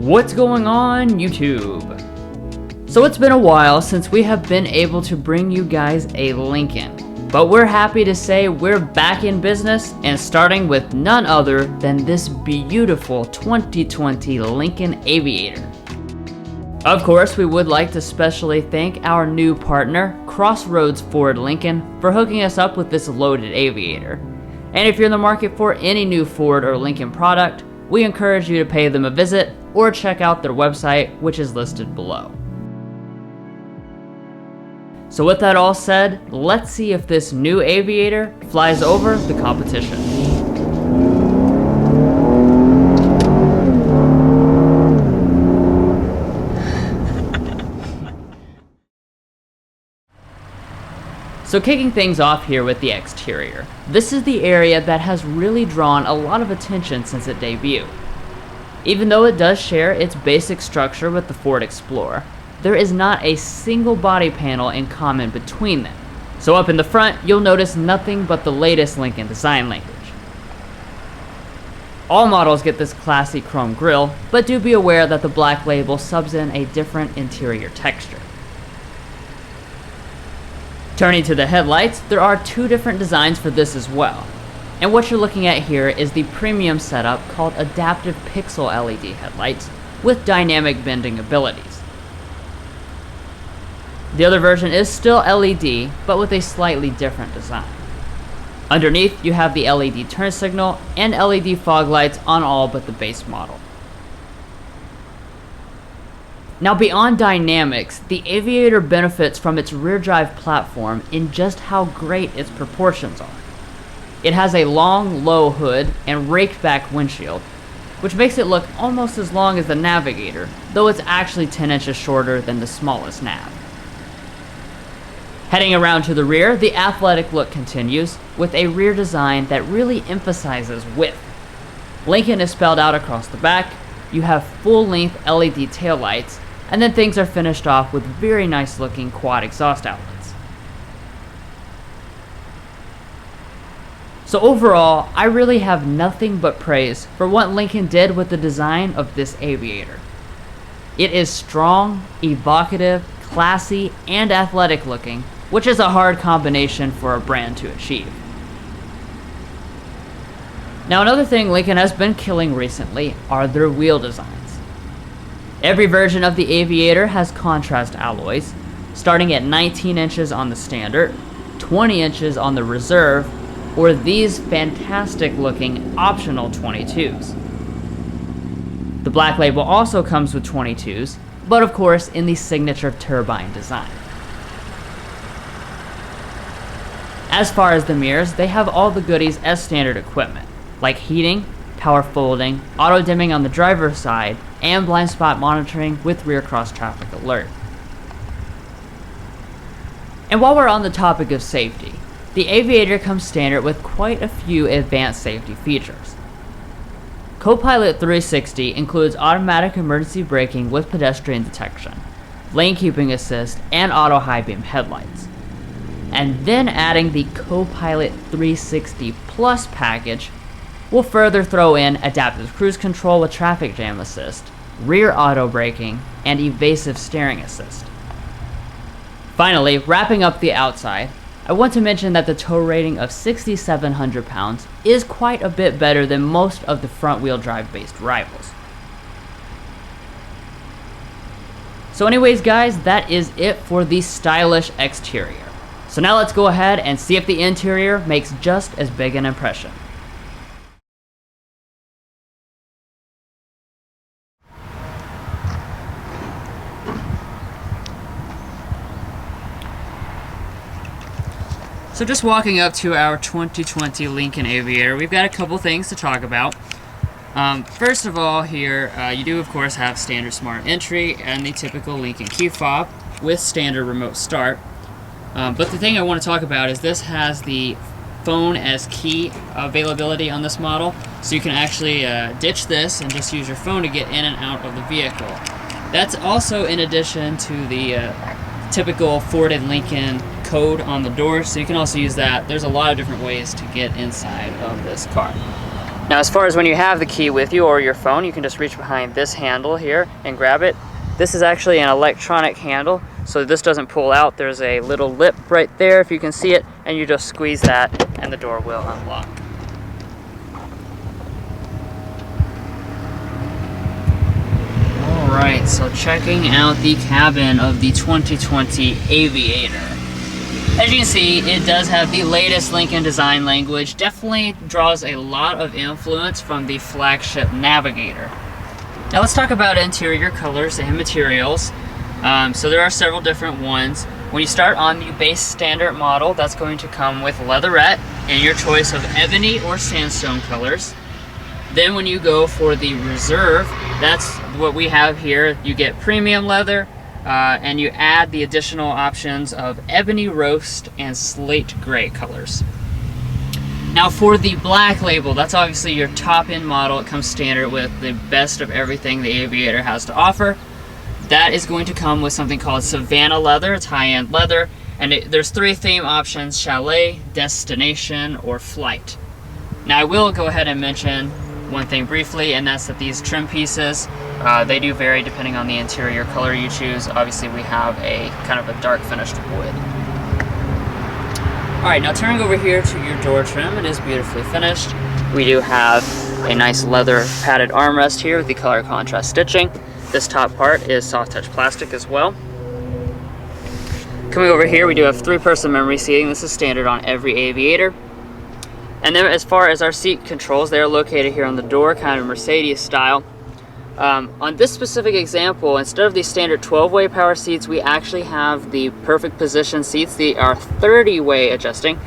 What's going on, YouTube? So it's been a while since we have been able to bring you guys a Lincoln, but we're happy to say we're back in business and starting with none other than this beautiful 2020 Lincoln Aviator. Of course, we would like to specially thank our new partner, Crossroads Ford Lincoln, for hooking us up with this loaded Aviator. And if you're in the market for any new Ford or Lincoln product, we encourage you to pay them a visit or check out their website, which is listed below. So with that all said, let's see if this new Aviator flies over the competition. So kicking things off here with the exterior, this is the area that has really drawn a lot of attention since it debuted. Even though it does share its basic structure with the Ford Explorer, there is not a single body panel in common between them. So up in the front, you'll notice nothing but the latest Lincoln design language. All models get this classy chrome grille, but do be aware that the black label subs in a different interior texture. Turning to the headlights, there are two different designs for this as well. And what you're looking at here is the premium setup called Adaptive Pixel LED headlights with dynamic bending abilities. The other version is still LED, but with a slightly different design. Underneath, you have the LED turn signal and LED fog lights on all but the base model. Now beyond dynamics, the Aviator benefits from its rear drive platform in just how great its proportions are. It has a long, low hood and raked back windshield, which makes it look almost as long as the Navigator, though it's actually 10 inches shorter than the smallest Nav. Heading around to the rear, the athletic look continues, with a rear design that really emphasizes width. Lincoln is spelled out across the back, you have full-length LED taillights, and then things are finished off with very nice looking quad exhaust outlets. So overall, I really have nothing but praise for what Lincoln did with the design of this Aviator. It is strong, evocative, classy, and athletic looking, which is a hard combination for a brand to achieve. Now another thing Lincoln has been killing recently are their wheel designs. Every version of the Aviator has contrast alloys, starting at 19 inches on the standard, 20 inches on the reserve, or these fantastic looking optional 22s. The black label also comes with 22s, but of course in the signature turbine design. As far as the mirrors, they have all the goodies as standard equipment, like heating, power folding, auto dimming on the driver's side, and blind spot monitoring with rear cross traffic alert. And while we're on the topic of safety, the Aviator comes standard with quite a few advanced safety features. Co-Pilot 360 includes automatic emergency braking with pedestrian detection, lane keeping assist, and auto high beam headlights. And then adding the Co-Pilot 360 Plus package will further throw in adaptive cruise control with traffic jam assist, rear auto braking, and evasive steering assist. Finally, wrapping up the outside, I want to mention that the tow rating of 6,700 pounds is quite a bit better than most of the front-wheel drive based rivals. So anyways guys, that is it for the stylish exterior. So now let's go ahead and see if the interior makes just as big an impression. So just walking up to our 2020 Lincoln Aviator, we've got a couple things to talk about. First of all here, you do of course have standard smart entry and the typical Lincoln key fob with standard remote start. But the thing I want to talk about is this has the phone as key availability on this model, so you can actually ditch this and just use your phone to get in and out of the vehicle. That's also in addition to the typical Ford and Lincoln code on the door, so you can also use that. There's a lot of different ways to get inside of this car. Now as far as when you have the key with you or your phone, you can just reach behind this handle here and grab it. This is actually an electronic handle, so this doesn't pull out. There's a little lip right there if you can see it, and you just squeeze that and the door will unlock. Alright, so checking out the cabin of the 2020 Aviator. As you can see, it does have the latest Lincoln design language. Definitely draws a lot of influence from the flagship Navigator. Now let's talk about interior colors and materials. So there are several different ones. When you start on the base standard model, that's going to come with leatherette and your choice of ebony or sandstone colors. Then when you go for the Reserve, that's what we have here. You get premium leather, and you add the additional options of ebony roast and slate gray colors. Now for the black label, that's obviously your top end model. It comes standard with the best of everything the Aviator has to offer. That is going to come with something called Savannah leather. It's high-end leather, and there's 3 theme options: Chalet, Destination, or Flight. Now I will go ahead and mention one thing briefly, and that's that these trim pieces, they do vary depending on the interior color you choose. Obviously we have a kind of a dark finished wood. Alright, now turning over here to your door trim, it is beautifully finished. We do have a nice leather padded armrest here with the color contrast stitching. This top part is soft touch plastic as well. Coming over here, we do have 3-person memory seating. This is standard on every Aviator. And then as far as our seat controls, they're located here on the door, kind of Mercedes style. On this specific example, instead of the standard 12-way power seats, we actually have the perfect position seats. They are 30-way adjusting.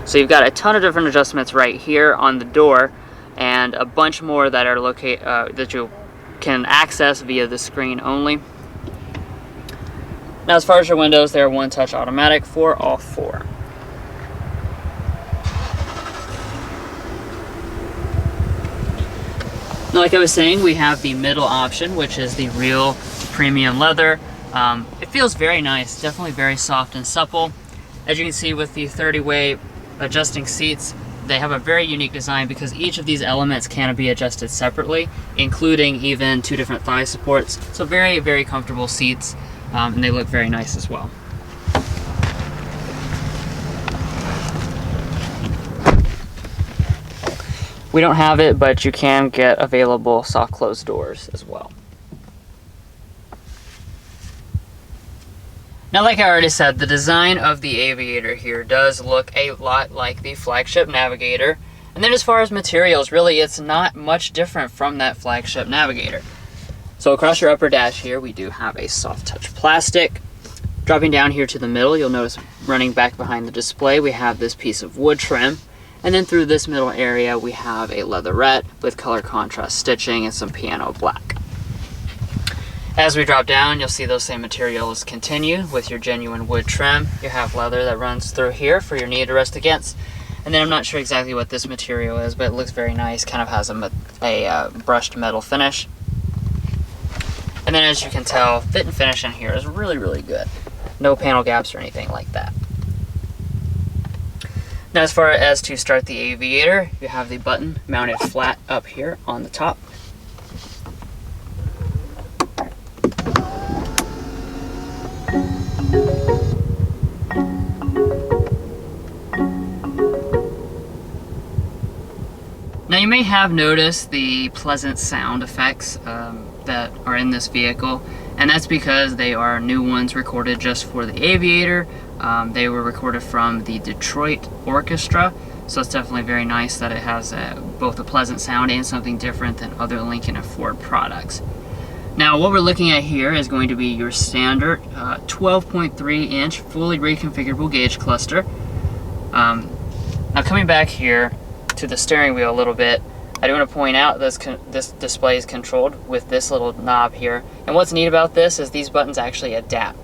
So you've got a ton of different adjustments right here on the door, and a bunch more that are located that you can access via the screen only. Now as far as your windows, they're one-touch automatic for all 4. Now, like I was saying, we have the middle option, which is the real premium leather. It feels very nice, definitely very soft and supple. As you can see with the 30-way adjusting seats, they have a very unique design because each of these elements can be adjusted separately, including even 2 different thigh supports. So very, very comfortable seats, and they look very nice as well. We don't have it, but you can get available soft close doors as well. Now, like I already said, the design of the Aviator here does look a lot like the flagship Navigator. And then as far as materials, really it's not much different from that flagship Navigator. So across your upper dash here, we do have a soft touch plastic. Dropping down here to the middle, you'll notice running back behind the display, we have this piece of wood trim. And then through this middle area, we have a leatherette with color contrast stitching and some piano black. As we drop down, you'll see those same materials continue with your genuine wood trim. You have leather that runs through here for your knee to rest against. And then I'm not sure exactly what this material is, but it looks very nice. Kind of has a brushed metal finish. And then as you can tell, fit and finish in here is really, really good. No panel gaps or anything like that. Now as far as to start the Aviator, you have the button mounted flat up here on the top. Now you may have noticed the pleasant sound effects that are in this vehicle, and that's because they are new ones recorded just for the Aviator. They were recorded from the Detroit Orchestra, so it's definitely very nice that it has both a pleasant sound and something different than other Lincoln and Ford products. Now what we're looking at here is going to be your standard 12.3 inch fully reconfigurable gauge cluster. Now coming back here to the steering wheel a little bit, I do want to point out this display is controlled with this little knob here, and what's neat about this is these buttons actually adapt.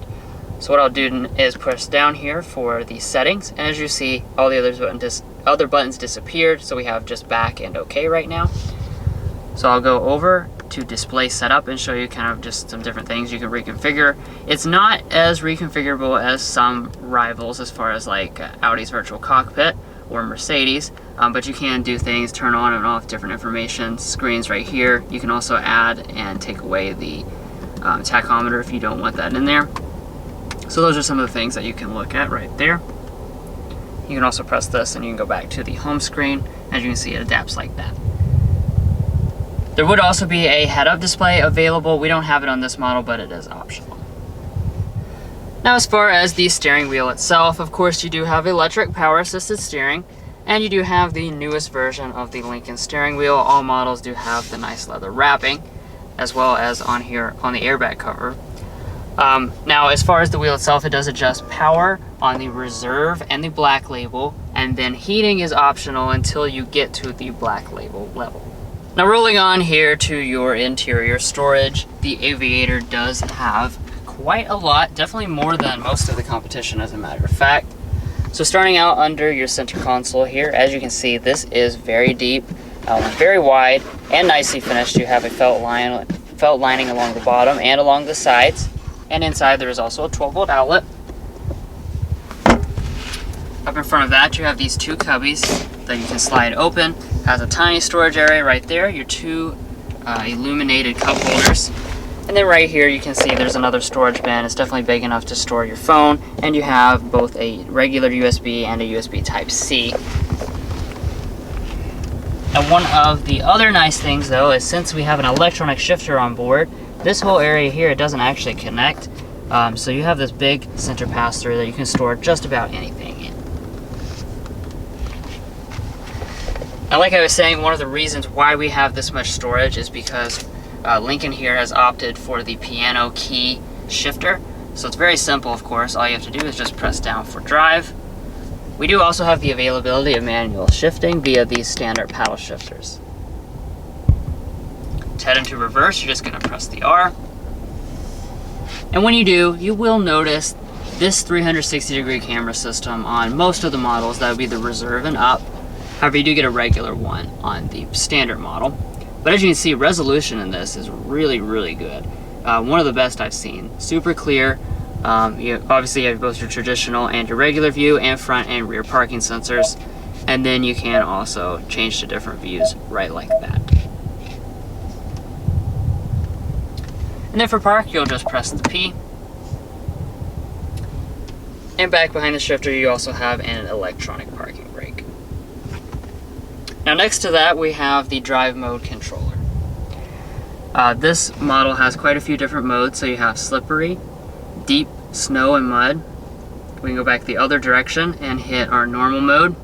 So what I'll do is push down here for the settings, and as you see, all the other buttons disappeared, so we have just back and OK right now. So I'll go over to display setup and show you kind of just some different things you can reconfigure. It's not as reconfigurable as some rivals as far as like Audi's virtual cockpit. or Mercedes, but you can do things, turn on and off different information screens right here. You can also add and take away the tachometer if you don't want that in there. So those are some of the things that you can look at right there. You can also press this and you can go back to the home screen. As you can see, it adapts like that. There would also be a head-up display available. We don't have it on this model, but it is optional. Now, as far as the steering wheel itself, of course, you do have electric power-assisted steering, and you do have the newest version of the Lincoln steering wheel. All models do have the nice leather wrapping, as well as on here on the airbag cover. Now, as far as the wheel itself, it does adjust power on the Reserve and the Black Label, and then heating is optional until you get to the Black Label level. Now, rolling on here to your interior storage, the Aviator does have quite a lot, definitely more than most of the competition, as a matter of fact. So starting out under your center console here, as you can see, this is very deep, very wide, and nicely finished. You have a felt lining along the bottom and along the sides, and inside there is also a 12-volt outlet. Up in front of that, you have these two cubbies that you can slide open. Has a tiny storage area right there, your two illuminated cup holders. And then right here you can see there's another storage bin. It's definitely big enough to store your phone, and you have both a regular USB and a USB Type-C. And one of the other nice things though is since we have an electronic shifter on board, this whole area here, it doesn't actually connect. So you have this big center pass-through that you can store just about anything in. Now, like I was saying, one of the reasons why we have this much storage is because Lincoln here has opted for the piano key shifter. So it's very simple, of course. All you have to do is just press down for drive. We do also have the availability of manual shifting via these standard paddle shifters. To head into reverse, you're just going to press the R. And when you do, you will notice this 360-degree camera system on most of the models. That would be the Reserve and up. However, you do get a regular one on the standard model. But as you can see, resolution in this is really, really good. One of the best I've seen. Super clear. Obviously, you have both your traditional and your regular view, and front and rear parking sensors. And then you can also change to different views right like that. And then for park, you'll just press the P. And back behind the shifter, you also have an electronic parking brake. Now next to that, we have the drive mode controller. This model has quite a few different modes. So you have slippery, deep, snow and mud. We can go back the other direction and hit our normal mode,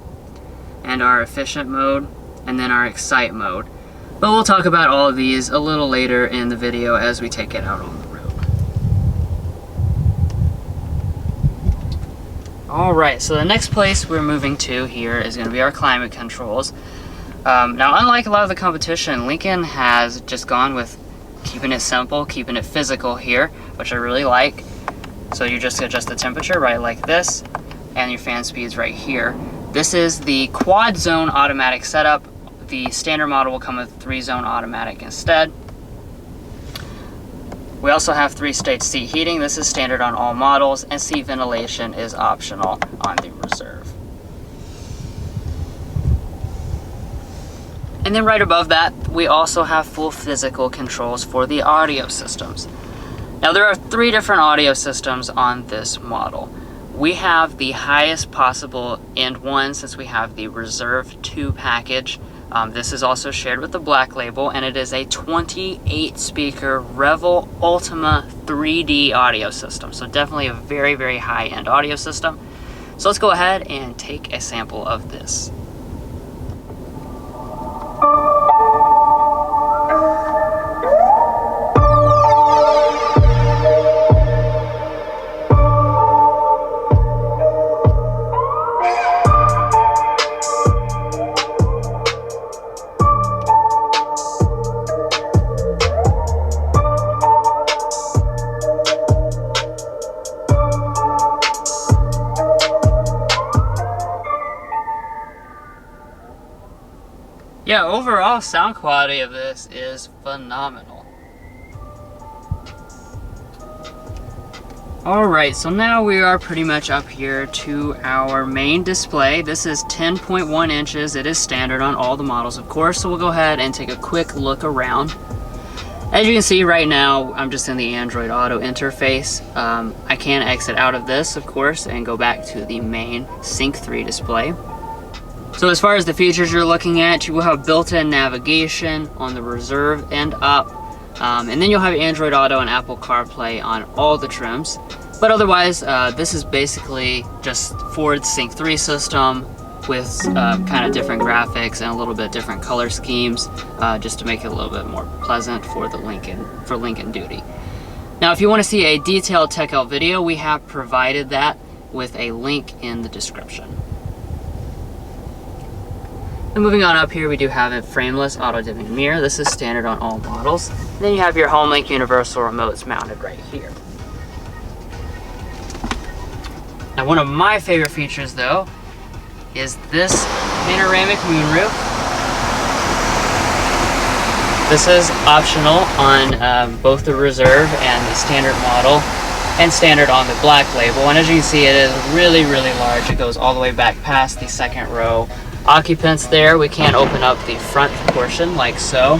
and our efficient mode, and then our excite mode. But we'll talk about all of these a little later in the video as we take it out on the road. Alright, so the next place we're moving to here is going to be our climate controls. Now, unlike a lot of the competition, Lincoln has just gone with keeping it simple, keeping it physical here, which I really like. So you just adjust the temperature right like this, and your fan speeds right here. This is the quad zone automatic setup. The standard model will come with 3-zone automatic instead. We also have 3-stage seat heating. This is standard on all models, and seat ventilation is optional on the Reserve. And then right above that, we also have full physical controls for the audio systems. Now, there are 3 different audio systems on this model. We have the highest possible end one, since we have the Reserve 2 package. This is also shared with the Black Label, and it is a 28-speaker Revel Ultima 3D audio system. So definitely a very, very high-end audio system. So let's go ahead and take a sample of this. Yeah, overall sound quality of this is phenomenal. Alright, so now we are pretty much up here to our main display. This is 10.1 inches. It is standard on all the models, of course, so we'll go ahead and take a quick look around. As you can see right now, I'm just in the Android Auto interface. I can exit out of this, of course, and go back to the main Sync 3 display. So as far as the features you're looking at, you will have built-in navigation on the Reserve and up. And then you'll have Android Auto and Apple CarPlay on all the trims. But otherwise, this is basically just Ford's Sync 3 system with kind of different graphics and a little bit different color schemes, just to make it a little bit more pleasant for the Lincoln duty. Now, if you want to see a detailed tech out video, we have provided that with a link in the description. And moving on up here, we do have a frameless auto-dimming mirror. This is standard on all models. And then you have your HomeLink universal remotes mounted right here. Now, one of my favorite features, though, is this panoramic moonroof. This is optional on both the Reserve and the standard model, and standard on the Black Label. And as you can see, it is really, really large. It goes all the way back past the second row occupants there. We can open up the front portion like so.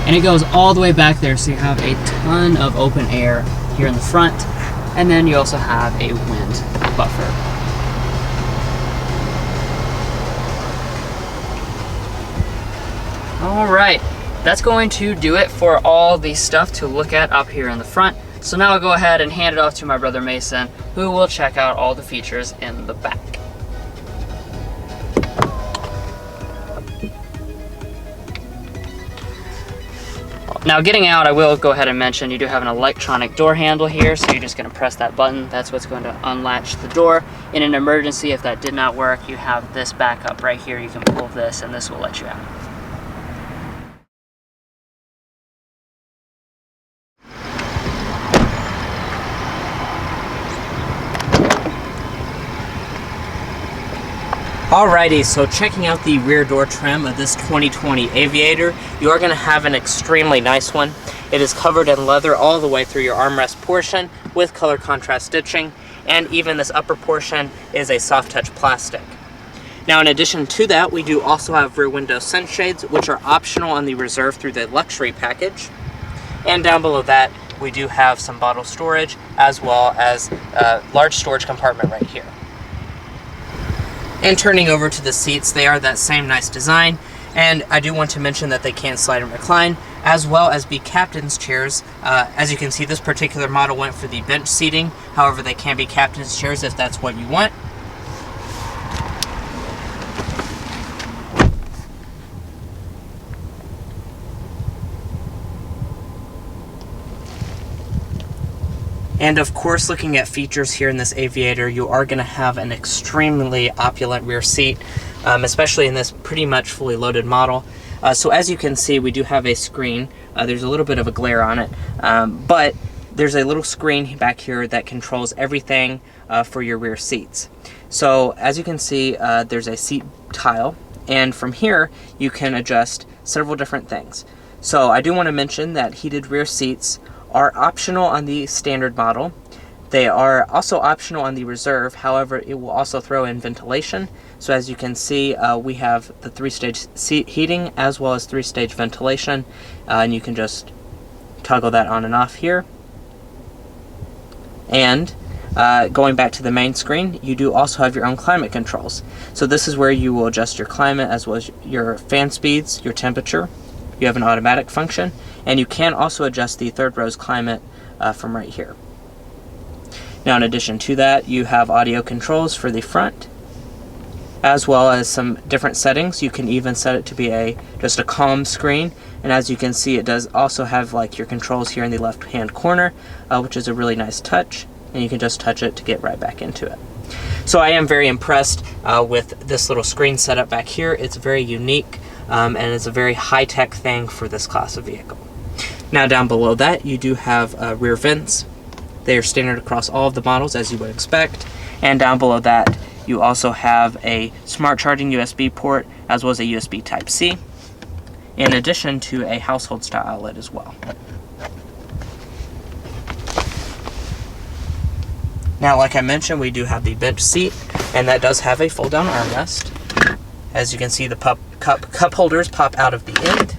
And it goes all the way back there, so you have a ton of open air here in the front. And then you also have a wind buffer. All right, that's going to do it for all the stuff to look at up here in the front. So now I'll go ahead and hand it off to my brother Mason, who will check out all the features in the back. Now, getting out, I will go ahead and mention you do have an electronic door handle here, so you're just going to press that button. That's what's going to unlatch the door. In an emergency, if that did not work, you have this backup right here. You can pull this and this will let you out. Alrighty, so checking out the rear door trim of this 2020 Aviator, you are going to have an extremely nice one. It is covered in leather all the way through your armrest portion with color contrast stitching, and even this upper portion is a soft touch plastic. Now, in addition to that, we do also have rear window sunshades, which are optional on the Reserve through the luxury package. And down below that, we do have some bottle storage as well as a large storage compartment right here. And turning over to the seats, they are that same nice design, and I do want to mention that they can slide and recline, as well as be captain's chairs. As you can see, this particular model went for the bench seating. However, they can be captain's chairs if that's what you want. And of course, looking at features here in this Aviator, you are going to have an extremely opulent rear seat, especially in this pretty much fully loaded model. So as you can see, we do have a screen. There's a little bit of a glare on it, but there's a little screen back here that controls everything for your rear seats. So as you can see, there's a seat tile, and from here you can adjust several different things. So I do want to mention that heated rear seats are optional on the standard model. They are also optional on the Reserve. However, it will also throw in ventilation. So as you can see, we have the 3-stage seat heating as well as 3-stage ventilation, and you can just toggle that on and off here. And going back to the main screen, you do also have your own climate controls. So this is where you will adjust your climate as well as your fan speeds, your temperature. You have an automatic function, and you can also adjust the third row's climate from right here. Now, in addition to that, you have audio controls for the front, as well as some different settings. You can even set it to be just a calm screen, and as you can see, it does also have like your controls here in the left hand corner, which is a really nice touch, and you can just touch it to get right back into it. So I am very impressed with this little screen setup back here. It's very unique, and it's a very high-tech thing for this class of vehicle. Now, down below that, you do have rear vents. They are standard across all of the models, as you would expect. And down below that, you also have a smart charging USB port, as well as a USB Type-C. in addition to a household style outlet as well. Now, like I mentioned, we do have the bench seat, and that does have a fold-down armrest. As you can see, the cup holders pop out of the end.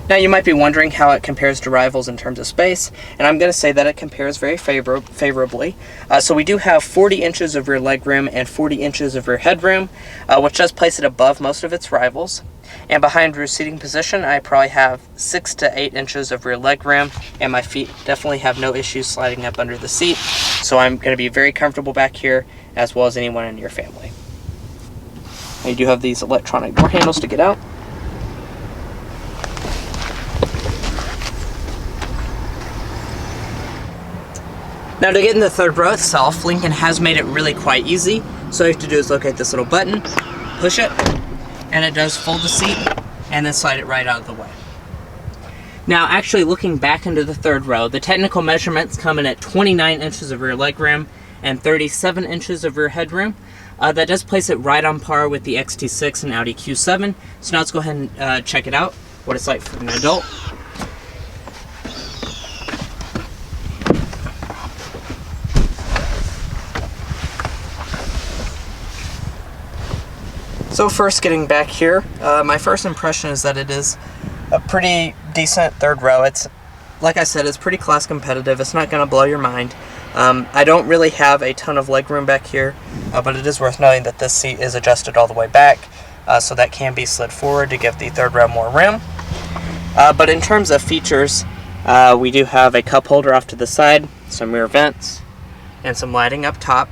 Now, you might be wondering how it compares to rivals in terms of space, and I'm going to say that it compares very favorably. So we do have 40 inches of rear legroom and 40 inches of rear headroom, which does place it above most of its rivals. And behind rear seating position, I probably have 6 to 8 inches of rear legroom, and my feet definitely have no issues sliding up under the seat. So I'm going to be very comfortable back here, as well as anyone in your family. And you do have these electronic door handles to get out. Now, to get in the third row itself, Lincoln has made it really quite easy. So all you have to do is locate this little button, push it, and it does fold the seat and then slide it right out of the way. Now, actually looking back into the third row, the technical measurements come in at 29 inches of rear legroom and 37 inches of rear headroom. That does place it right on par with the XT6 and Audi Q7. So now let's go ahead and check it out, what it's like for an adult. So first, getting back here, my first impression is that it is a pretty decent third row. It's, like I said, it's pretty class competitive. It's not going to blow your mind. I don't really have a ton of leg room back here, but it is worth noting that this seat is adjusted all the way back, so that can be slid forward to give the third row more room. But in terms of features, we do have a cup holder off to the side, some rear vents, and some lighting up top.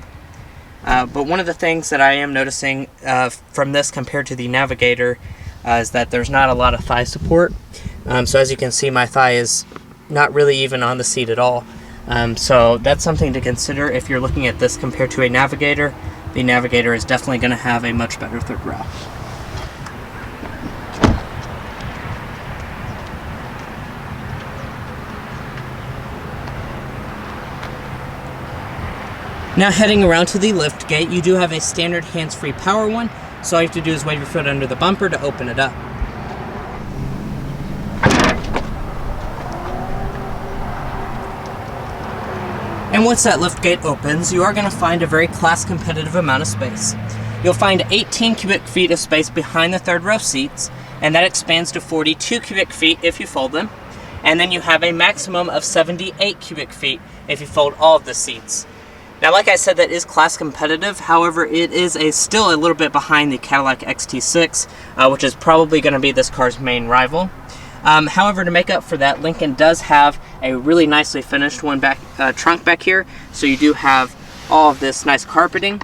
But one of the things that I am noticing from this compared to the Navigator is that there's not a lot of thigh support. So as you can see, my thigh is not really even on the seat at all. So that's something to consider if you're looking at this compared to a Navigator. The Navigator is definitely going to have a much better third row. Now, heading around to the lift gate, you do have a standard hands-free power one, so all you have to do is wave your foot under the bumper to open it up. And once that lift gate opens, you are going to find a very class competitive amount of space. You'll find 18 cubic feet of space behind the third row seats, and that expands to 42 cubic feet if you fold them. And then you have a maximum of 78 cubic feet if you fold all of the seats. Now, like I said, that is class competitive. However, it is still a little bit behind the Cadillac XT6, which is probably going to be this car's main rival. However, to make up for that, Lincoln does have a really nicely finished trunk back here. So you do have all of this nice carpeting.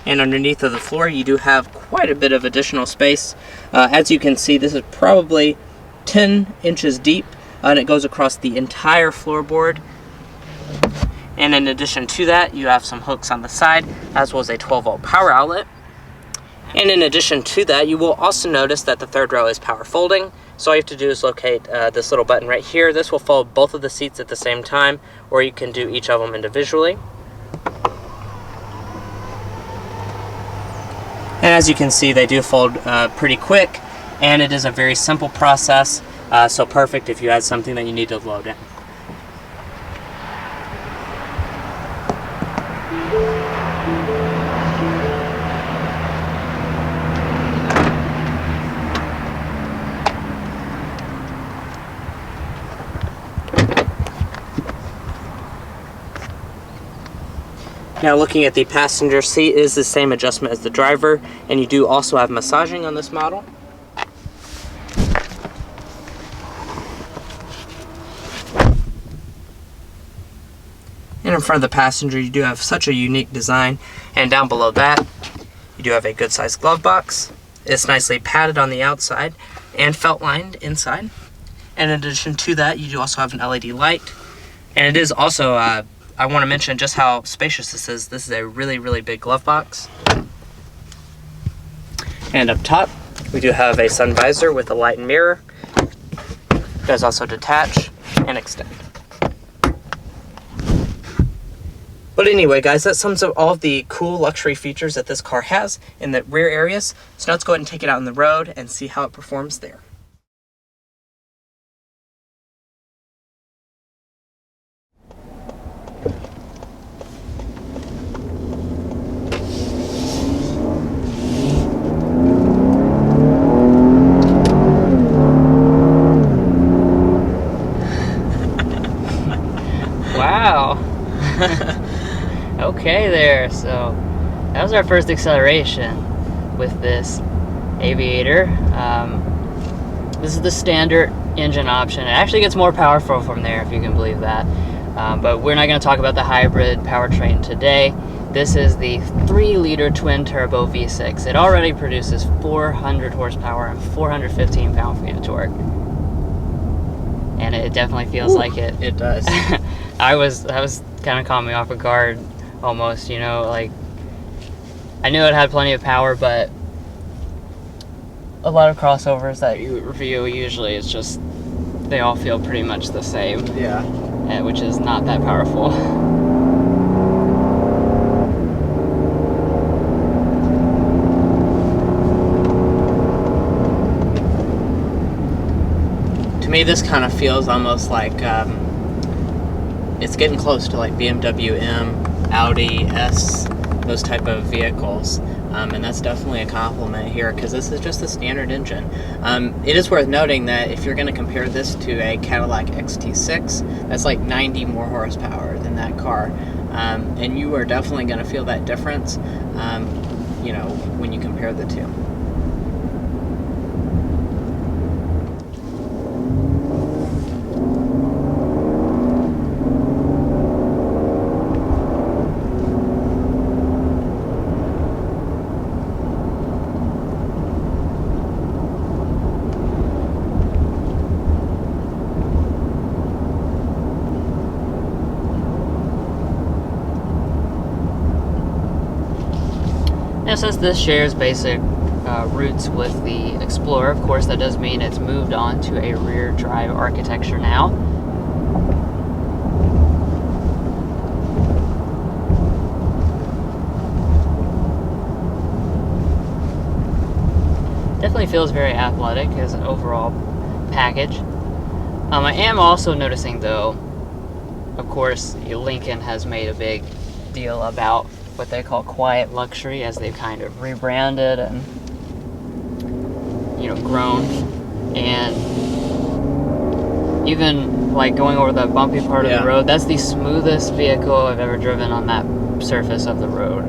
And underneath of the floor, you do have quite a bit of additional space. As you can see, this is probably 10 inches deep, and it goes across the entire floorboard. And in addition to that, you have some hooks on the side, as well as a 12-volt power outlet. And in addition to that, you will also notice that the third row is power folding. So all you have to do is locate this little button right here. This will fold both of the seats at the same time, or you can do each of them individually. And as you can see, they do fold pretty quick, and it is a very simple process, so perfect if you had something that you need to load in. Now, looking at the passenger seat, it is the same adjustment as the driver, and you do also have massaging on this model. And in front of the passenger, you do have such a unique design, and down below that, you do have a good sized glove box. It's nicely padded on the outside and felt lined inside. And in addition to that, you do also have an LED light, and it is also I want to mention just how spacious this is. This is a really, really big glove box. And up top, we do have a sun visor with a light and mirror. It does also detach and extend. But anyway, guys, that sums up all of the cool luxury features that this car has in the rear areas. So now let's go ahead and take it out on the road and see how it performs there. Wow. Okay there, so that was our first acceleration with this Aviator. This is the standard engine option. It actually gets more powerful from there, if you can believe that. But we're not going to talk about the hybrid powertrain today. This is the 3-liter twin-turbo V6. It already produces 400 horsepower and 415 pound-feet of torque. And it definitely feels like it. It does. I was kind of caught me off guard almost, you know, like I knew it had plenty of power, but a lot of crossovers that you review usually it's just they all feel pretty much the same. Yeah. Which is not that powerful. To me, this kind of feels almost like it's getting close to like BMW M, Audi S, those type of vehicles. And that's definitely a compliment here because this is just a standard engine. It is worth noting that if you're going to compare this to a Cadillac XT6, that's like 90 more horsepower than that car. And you are definitely going to feel that difference, you know, when you compare the two. Now, since this shares basic roots with the Explorer, of course, that does mean it's moved on to a rear drive architecture now. Definitely feels very athletic as an overall package. I am also noticing, though, of course, Lincoln has made a big deal about what they call quiet luxury as they've kind of rebranded and, you know, grown. And even like going over the bumpy part of the road, that's the smoothest vehicle I've ever driven on that surface of the road.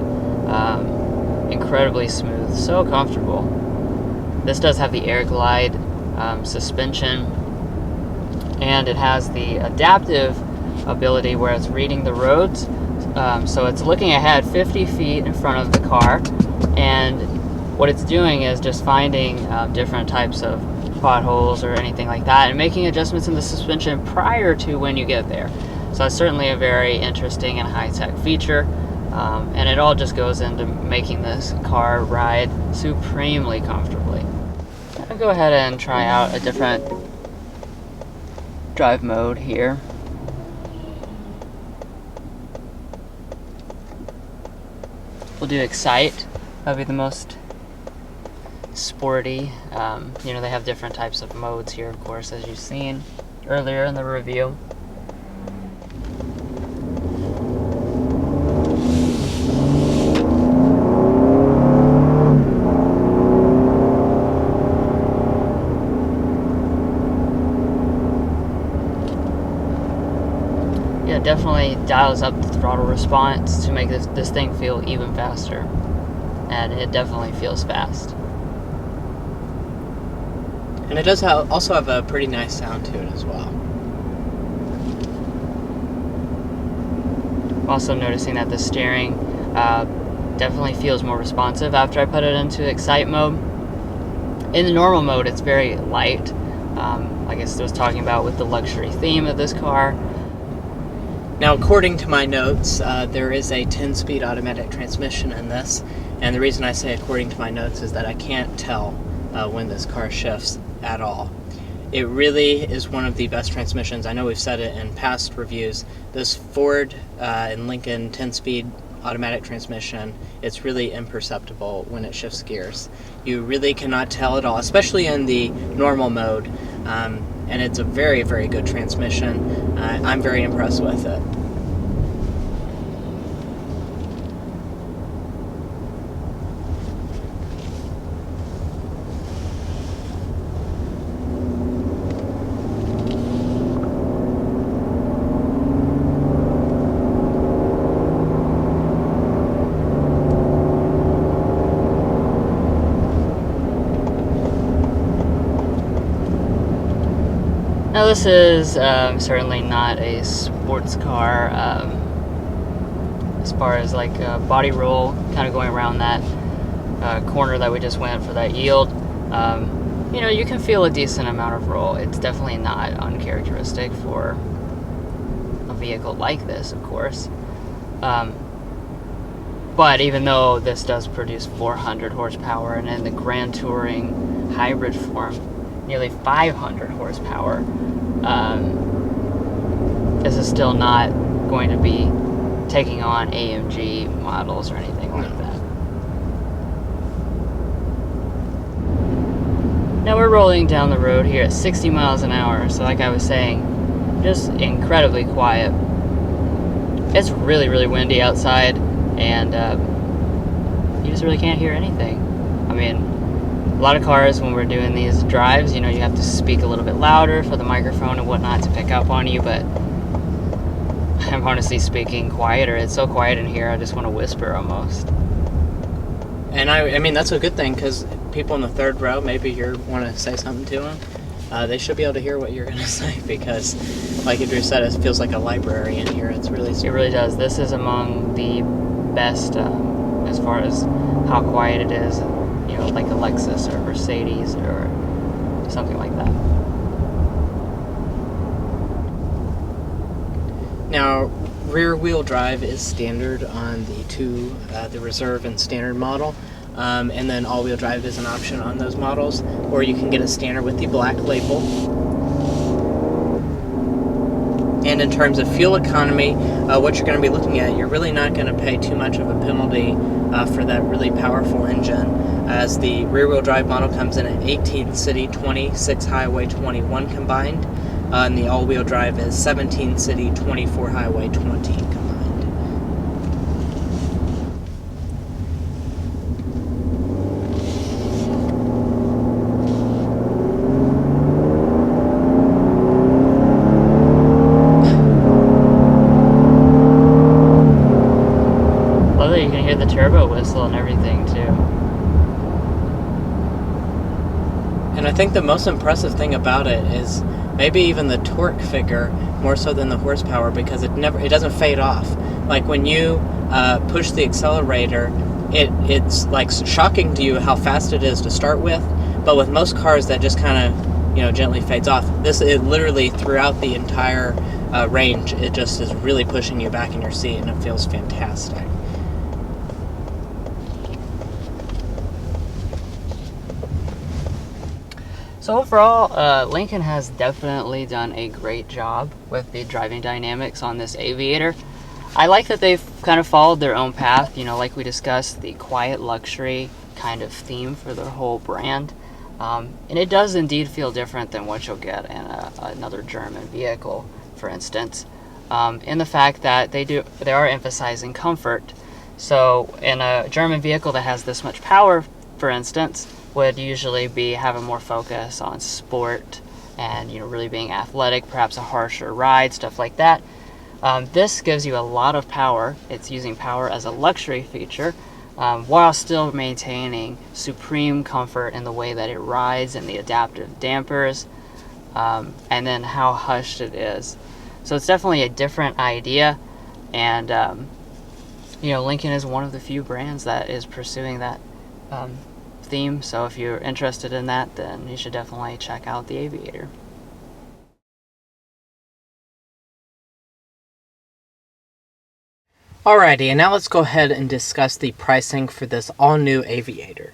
Incredibly smooth, so comfortable. This does have the air glide suspension, and it has the adaptive ability where it's reading the roads. So it's looking ahead 50 feet in front of the car, and what it's doing is just finding different types of potholes or anything like that and making adjustments in the suspension prior to when you get there. So it's certainly a very interesting and high-tech feature, and it all just goes into making this car ride supremely comfortably. I'll go ahead and try out a different drive mode here. We'll do Excite. That'll be the most sporty. You know, they have different types of modes here, of course, as you've seen earlier in the review. Yeah, definitely dials up the throttle response to make this thing feel even faster, and it definitely feels fast. And it does also have a pretty nice sound to it as well. Also noticing that the steering definitely feels more responsive after I put it into Excite mode. In the normal mode, it's very light, like I was talking about with the luxury theme of this car. Now, according to my notes, there is a 10-speed automatic transmission in this, and the reason I say according to my notes is that I can't tell when this car shifts at all. It really is one of the best transmissions. I know we've said it in past reviews. This Ford and Lincoln 10-speed automatic transmission, it's really imperceptible when it shifts gears. You really cannot tell at all, especially in the normal mode. And it's a very, very good transmission. I'm very impressed with it. Now this is certainly not a sports car as far as like body roll, kind of going around that corner that we just went for that yield. You know, you can feel a decent amount of roll. It's definitely not uncharacteristic for a vehicle like this, of course. But even though this does produce 400 horsepower, and in the Grand Touring hybrid form, nearly 500 horsepower, this is still not going to be taking on AMG models or anything like that. Now we're rolling down the road here at 60 miles an hour, so like I was saying, just incredibly quiet. It's really, really windy outside, and you just really can't hear anything. I mean, a lot of cars, when we're doing these drives, you know, you have to speak a little bit louder for the microphone and whatnot to pick up on you, but I'm honestly speaking quieter. It's so quiet in here, I just want to whisper almost. And I mean, that's a good thing, because people in the third row, maybe you want to say something to them, they should be able to hear what you're going to say, because, like Andrew said, it feels like a library in here. It's really It really does. This is among the best as far as how quiet it is. You know, like a Lexus or Mercedes or something like that. Now, rear-wheel drive is standard on the Reserve and Standard model, and then all-wheel drive is an option on those models, or you can get a standard with the black label. And in terms of fuel economy, what you're going to be looking at, you're really not going to pay too much of a penalty for that really powerful engine, as the rear-wheel drive model comes in at 18 city, 26 highway, 21 combined, and the all-wheel drive is 17 city, 24 highway, 20 combined. You can hear the turbo whistle and everything too. And I think the most impressive thing about it is maybe even the torque figure more so than the horsepower, because it doesn't fade off. Like when you push the accelerator, it's like shocking to you how fast it is to start with, but with most cars that just kind of gently fades off. It literally throughout the entire range, it just is really pushing you back in your seat, and it feels fantastic. So overall, Lincoln has definitely done a great job with the driving dynamics on this Aviator. I like that they've kind of followed their own path, like we discussed, the quiet luxury kind of theme for their whole brand. And it does indeed feel different than what you'll get in another German vehicle, for instance, in the fact that they are emphasizing comfort. So in a German vehicle that has this much power, for instance, would usually be having more focus on sport and really being athletic, perhaps a harsher ride, stuff like that. This gives you a lot of power. It's using power as a luxury feature, while still maintaining supreme comfort in the way that it rides and the adaptive dampers, and then how hushed it is. So it's definitely a different idea, and Lincoln is one of the few brands that is pursuing that theme. So if you're interested in that, then you should definitely check out the Aviator. Alrighty, and now let's go ahead and discuss the pricing for this all-new Aviator.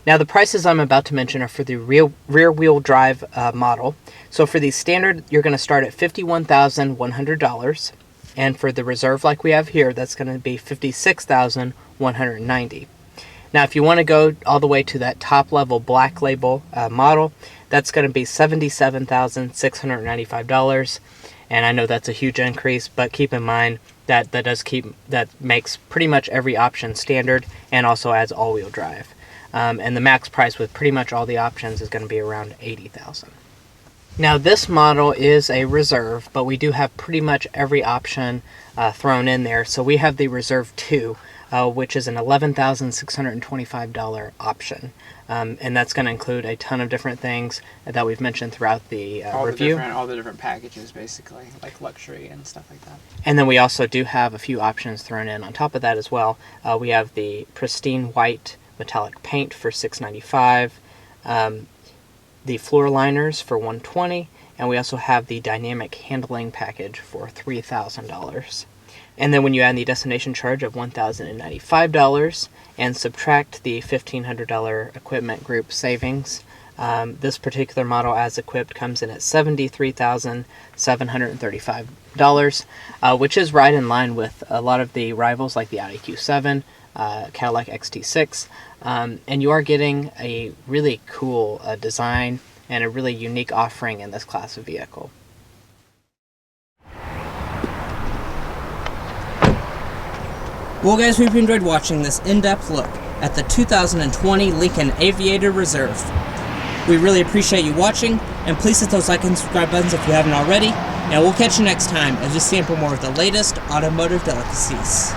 Now the prices I'm about to mention are for the rear-wheel drive model. So for the standard, you're going to start at $51,100, and for the reserve like we have here, that's going to be $56,190. Now if you want to go all the way to that top level black label model, that's going to be $77,695. And I know that's a huge increase, but keep in mind that that makes pretty much every option standard and also adds all-wheel drive. And the max price with pretty much all the options is going to be around $80,000. Now this model is a reserve, but we do have pretty much every option thrown in there. So we have the Reserve 2, which is an $11,625 option. And that's going to include a ton of different things that we've mentioned throughout the review. All the different packages, basically, like luxury and stuff like that. And then we also do have a few options thrown in on top of that as well. We have the pristine white metallic paint for $695, the floor liners for $120, and we also have the dynamic handling package for $3,000. And then when you add the destination charge of $1,095 and subtract the $1,500 equipment group savings, this particular model as equipped comes in at $73,735, which is right in line with a lot of the rivals like the Audi Q7, Cadillac XT6, and you are getting a really cool design and a really unique offering in this class of vehicle. Well guys, we've enjoyed watching this in-depth look at the 2020 Lincoln Aviator Reserve. We really appreciate you watching, and please hit those like and subscribe buttons if you haven't already, and we'll catch you next time as we sample more of the latest automotive delicacies.